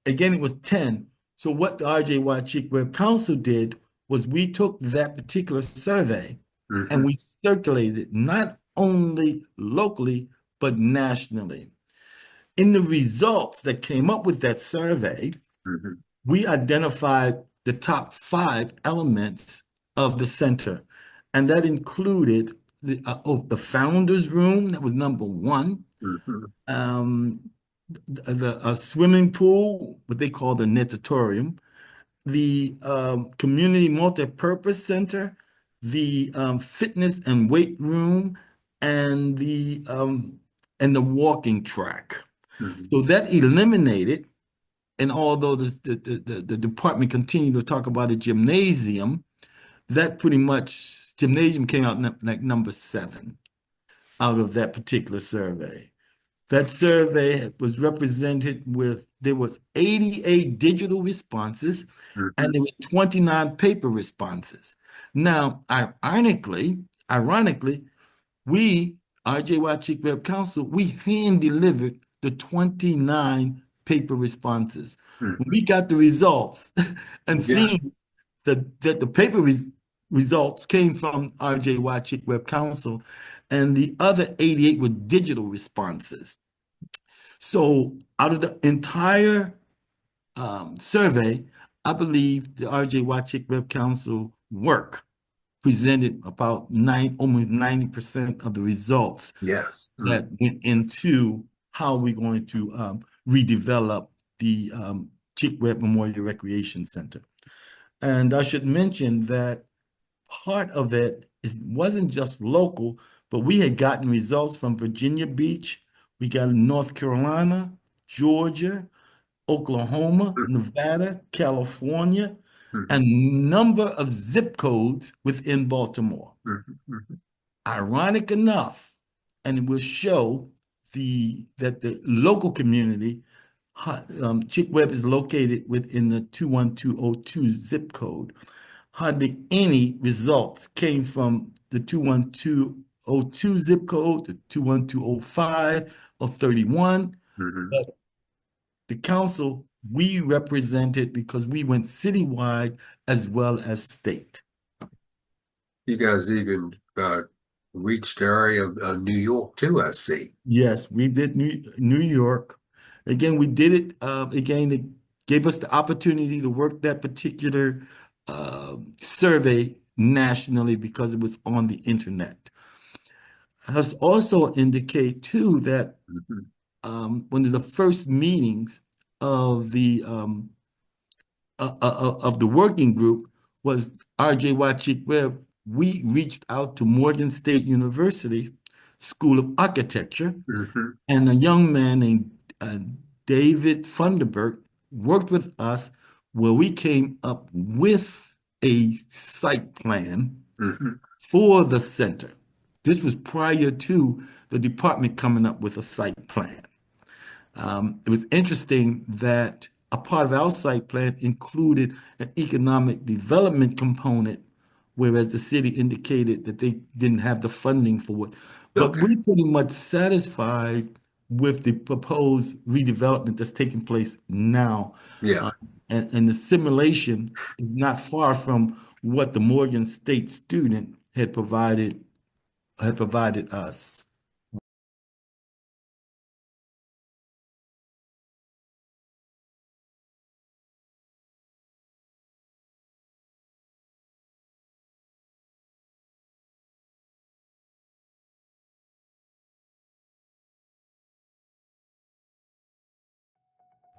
again, it was 10. So what the RJY Chick Webb Council did was we took that particular survey and we circulated it not only locally, but nationally. In the results that came up with that survey, we identified the top 5 elements of the center. And that included the founder's room, that was number 1. The swimming pool, what they call the natatorium, the community multipurpose center, the fitness and weight room, and the walking track. So that eliminated, and although the department continued to talk about a gymnasium, that pretty much, gymnasium came out like number 7 out of that particular survey. That survey was represented with, there was 88 digital responses and there were 29 paper responses. Now, ironically, we, RJY Chick Webb Council, we hand delivered the 29 paper responses. When we got the results and seeing that the paper results came from RJY Chick Webb Council, and the other 88 were digital responses. So out of the entire survey, I believe the RJY Chick Webb Council work presented about almost 90% of the results Yes. that went into how we're going to redevelop the Chick Webb Memorial Recreation Center. And I should mention that part of it wasn't just local, but we had gotten results from Virginia Beach. We got North Carolina, Georgia, Oklahoma, Nevada, California, and number of zip codes within Baltimore. Ironic enough, and it will show that the local community, Chick Webb is located within the 21202 zip code. Hardly any results came from the 21202 zip code, the 21205 or 31. But the council, we represented because we went citywide as well as state. You guys even reached the area of New York too, I see. Yes, we did New York. Again, we did it. Again, it gave us the opportunity to work that particular survey nationally because it was on the internet. Has also indicate too that one of the first meetings of the working group was RJY Chick Webb. We reached out to Morgan State University School of Architecture, and a young man named David Funderburg worked with us where we came up with a site plan for the center. This was prior to the department coming up with a site plan. It was interesting that a part of our site plan included an economic development component, whereas the city indicated that they didn't have the funding for it. But we're pretty much satisfied with the proposed redevelopment that's taking place now. Yeah. And the simulation is not far from what the Morgan State student had provided us.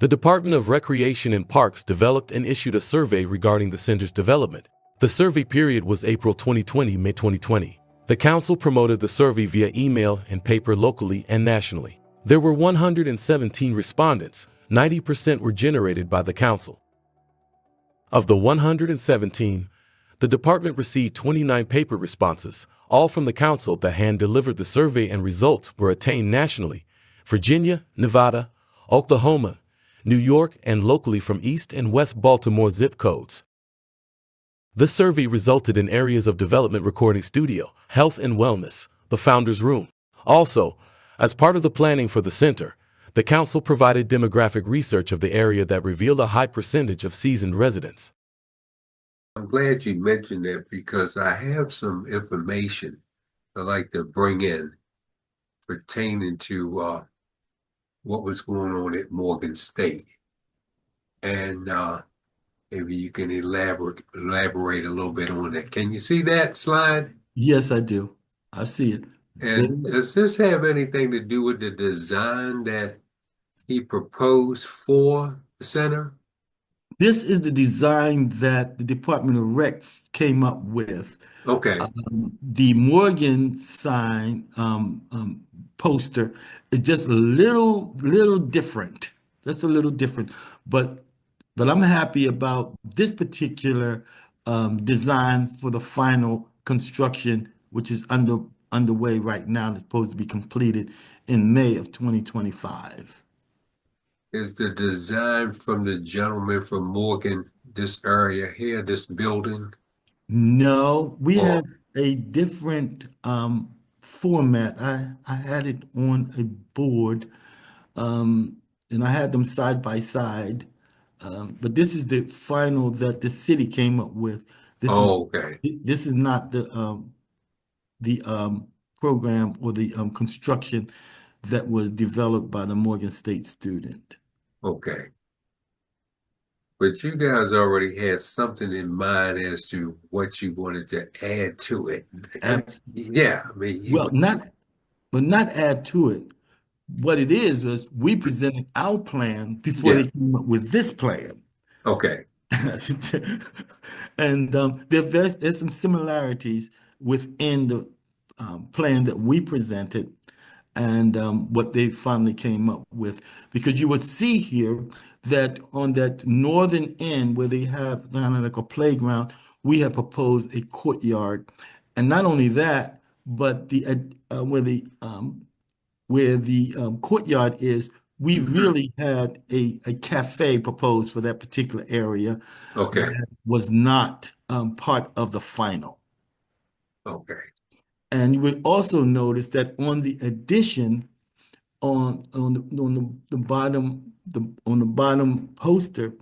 The Department of Recreation and Parks developed and issued a survey regarding the center's development. The survey period was April 2020, May 2020. The council promoted the survey via email and paper locally and nationally. There were 117 respondents. 90% were generated by the council. Of the 117, the department received 29 paper responses, all from the council that hand-delivered the survey, and results were attained nationally: Virginia, Nevada, Oklahoma, New York, and locally from East and West Baltimore zip codes. The survey resulted in areas of development: recording studio, health and wellness, the founder's room. Also, as part of the planning for the center, the council provided demographic research of the area that revealed a high percentage of seasoned residents. I'm glad you mentioned that because I have some information I'd like to bring in pertaining to what was going on at Morgan State. And maybe you can elaborate a little bit on that. Can you see that slide? Yes, I do. I see it. And does this have anything to do with the design that he proposed for the center? This is the design that the Department of Rec came up with. Okay. The Morgan sign poster is just a little different. Just a little different. But I'm happy about this particular design for the final construction, which is underway right now. It's supposed to be completed in May of 2025. Is the design from the gentleman from Morgan, this area here, this building? No, we had a different format. I had it on a board, and I had them side by side. But this is the final that the city came up with. Okay. This is not the program or the construction that was developed by the Morgan State student. Okay. But you guys already had something in mind as to what you wanted to add to it. Yeah, I mean, Well, not add to it. What it is was we presented our plan before yeah, they came up with this plan. okay, And there's some similarities within the plan that we presented and what they finally came up with. Because you would see here that on that northern end where they have kind of like a playground, we have proposed a courtyard. And not only that, but the where the courtyard is, we really had a cafe proposed for that particular area okay, that was not part of the final. okay. And you would also notice that on the addition, on the bottom on the bottom poster,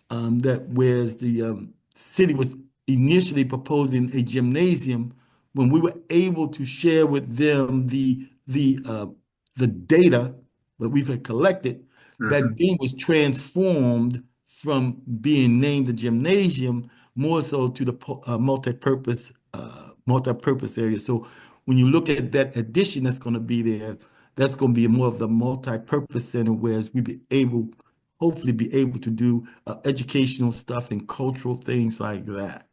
that whereas the city was initially proposing a gymnasium, when we were able to share with them the data that we've had collected, that then was transformed from being named the gymnasium more so to the multi-purpose area. So when you look at that addition that's going to be there, that's going to be more of the multi-purpose center, whereas we be able, hopefully be able to do educational stuff and cultural things like that,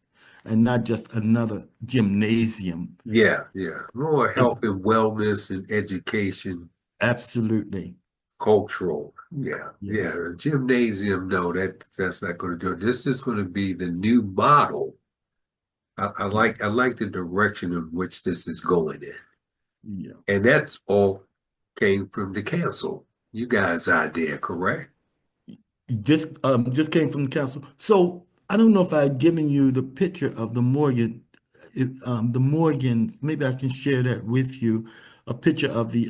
and not just another gymnasium. Yeah, yeah. More health and wellness and education. Absolutely. Cultural. Yeah, yeah. The gymnasium, no, that's not going to do it. This is going to be the new model. I like the direction of which this is going in. Yeah. And that's all came from the council. You guys' idea, correct? Just came from the council. So I don't know if I'd given you the picture of the Morgan, the Morgan. Maybe I can share that with you. A picture of the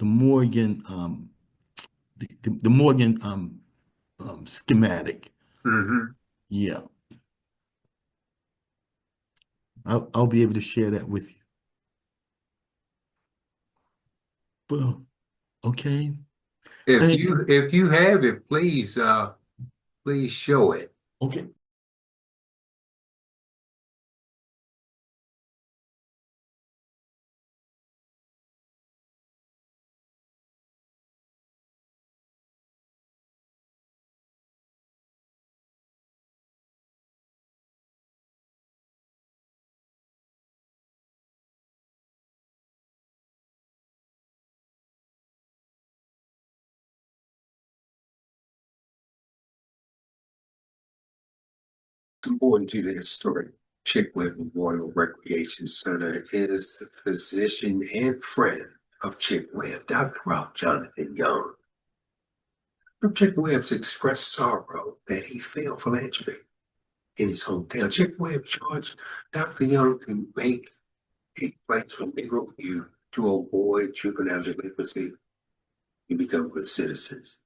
Morgan, the Morgan schematic. Mm-hmm. Yeah, I'll be able to share that with you. Well, okay. If you have it, please please show it. Okay. It's important to the historic Chick Webb Memorial Recreation Center is the physician and friend of Chick Webb, Dr. Ralph Jonathan Young. Chick Webb's expressed sorrow that he failed philanthropy in his hometown. Chick Webb charged Dr. Young to make a place for Negro youth to avoid juvenile delinquency and become good citizens.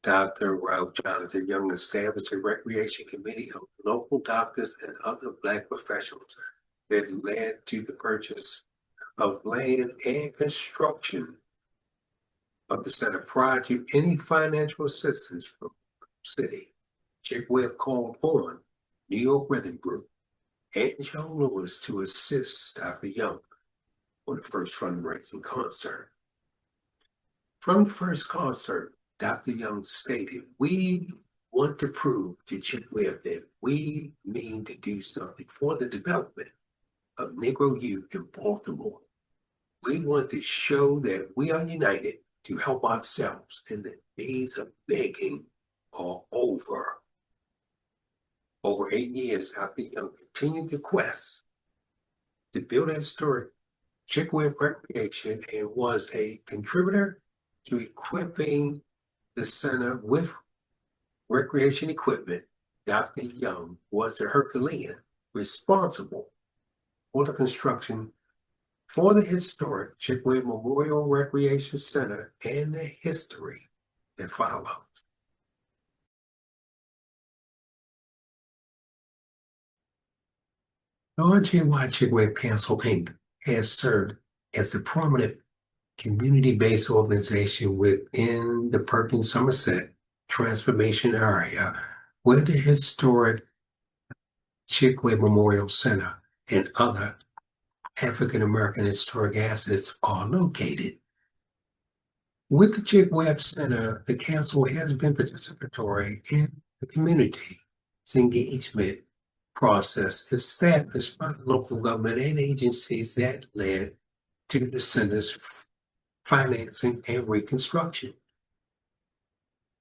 Dr. Ralph Jonathan Young established a recreation committee of local doctors and other Black professionals that led to the purchase of land and construction of the center prior to any financial assistance from the city. Chick Webb called on New York Rhythm Group and Joe Lewis to assist Dr. Young for the first fundraising concert. From the first concert, Dr. Young stated, "We want to prove to Chick Webb that we mean to do something for the development of Negro youth in Baltimore. We want to show that we are united to help ourselves, and the days of begging are over." Over 8 years, Dr. Young continued the quest to build a historic Chick Webb Recreation and was a contributor to equipping the center with recreation equipment. Dr. Young was the Herculean responsible for the construction for the historic Chick Webb Memorial Recreation Center and the history that followed. The RJY Chick Webb Council, Inc. has served as the prominent community-based organization within the Perkins Somerset transformation area where the historic Chick Webb Memorial Center and other African American historic assets are located. With the Chick Webb Center, the council has been participatory in the community's engagement process established by the local government and agencies that led to the center's financing and reconstruction.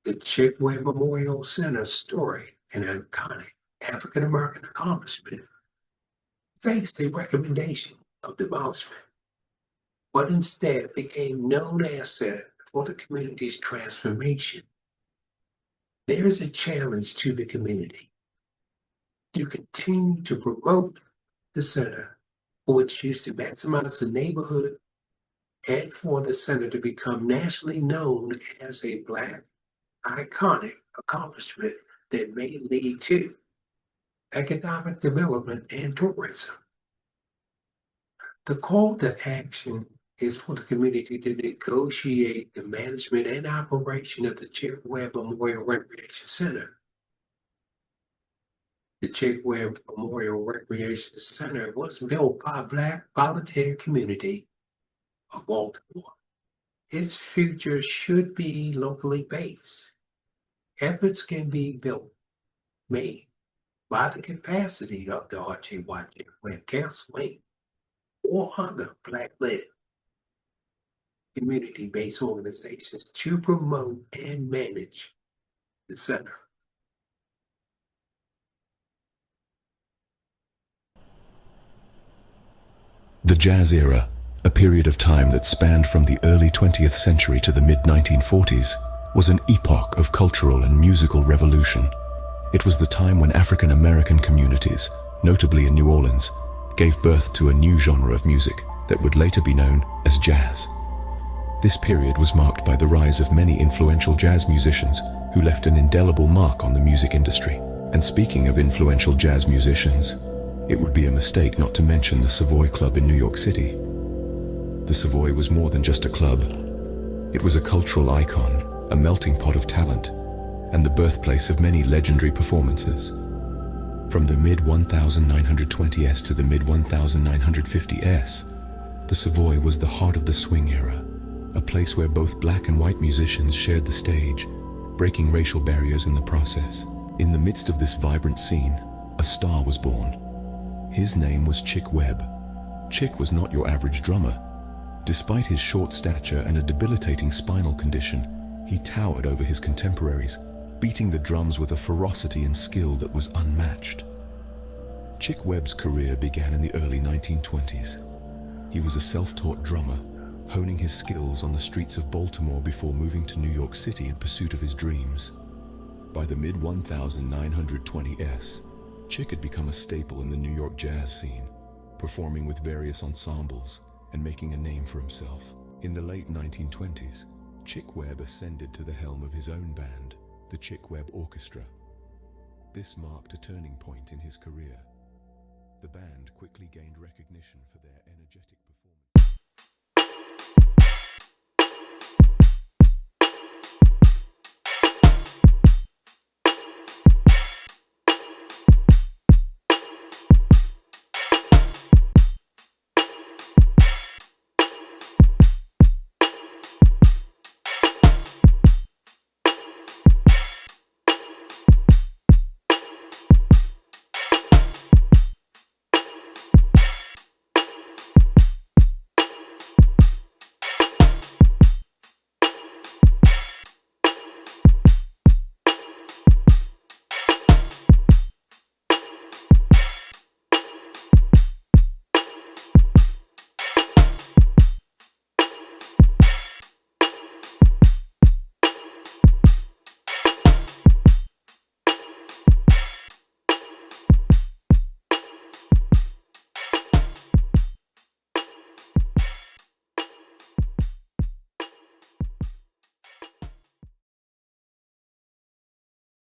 The Chick Webb Memorial Center story, an iconic African American accomplishment, faced a recommendation of demolishment, but instead became known asset for the community's transformation. There is a challenge to the community to continue to promote the center for its use to maximize the neighborhood and for the center to become nationally known as a Black iconic accomplishment that may lead to economic development and tourism. The call to action is for the community to negotiate the management and operation of the Chick Webb Memorial Recreation Center. The Chick Webb Memorial Recreation Center was built by a Black volunteer community of Baltimore. Its future should be locally based. Efforts can be made by the capacity of the RJY Chick Webb Council or other Black-led community-based organizations to promote and manage the center. The jazz era, a period of time that spanned from the early 20th century to the mid-1940s, was an epoch of cultural and musical revolution. It was the time when African American communities, notably in New Orleans, gave birth to a new genre of music that would later be known as jazz. This period was marked by the rise of many influential jazz musicians who left an indelible mark on the music industry. And speaking of influential jazz musicians, it would be a mistake not to mention the Savoy Club in New York City. The Savoy was more than just a club. It was a cultural icon, a melting pot of talent, and the birthplace of many legendary performances. From the mid-1920s to the mid-1950s, the Savoy was the heart of the swing era, a place where both Black and white musicians shared the stage, breaking racial barriers in the process. In the midst of this vibrant scene, a star was born. His name was Chick Webb. Chick was not your average drummer. Despite his short stature and a debilitating spinal condition, he towered over his contemporaries, beating the drums with a ferocity and skill that was unmatched. Chick Webb's career began in the early 1920s. He was a self-taught drummer, honing his skills on the streets of Baltimore before moving to New York City in pursuit of his dreams. By the mid-1920s, Chick had become a staple in the New York jazz scene, performing with various ensembles and making a name for himself. In the late 1920s, Chick Webb ascended to the helm of his own band, the Chick Webb Orchestra. This marked a turning point in his career. The band quickly gained recognition for their energetic